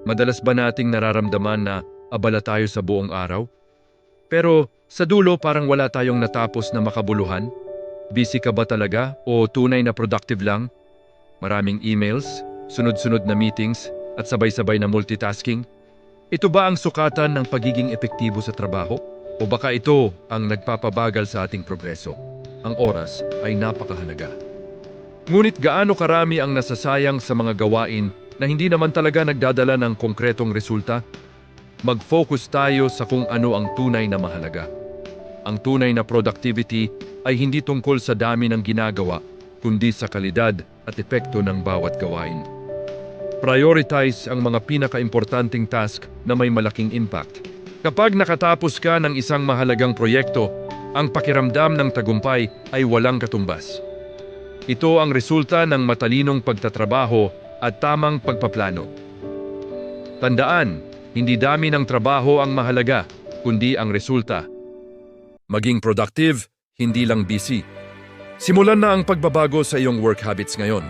Madalas ba nating nararamdaman na abala tayo sa buong araw? Pero sa dulo parang wala tayong natapos na makabuluhan? Busy ka ba talaga o tunay na productive lang? Maraming emails, sunod-sunod na meetings, at sabay-sabay na multitasking? Ito ba ang sukatan ng pagiging epektibo sa trabaho? O baka ito ang nagpapabagal sa ating progreso? Ang oras ay napakahalaga. Ngunit gaano karami ang nasasayang sa mga gawain na hindi naman talaga nagdadala ng konkretong resulta? Mag-focus tayo sa kung ano ang tunay na mahalaga. Ang tunay na productivity ay hindi tungkol sa dami ng ginagawa, kundi sa kalidad at epekto ng bawat gawain. Prioritize ang mga pinaka-importanting task na may malaking impact. Kapag nakatapos ka ng isang mahalagang proyekto, ang pakiramdam ng tagumpay ay walang katumbas. Ito ang resulta ng matalinong pagtatrabaho at tamang pagpaplano. Tandaan, hindi dami ng trabaho ang mahalaga, kundi ang resulta. Maging productive, hindi lang busy. Simulan na ang pagbabago sa iyong work habits ngayon.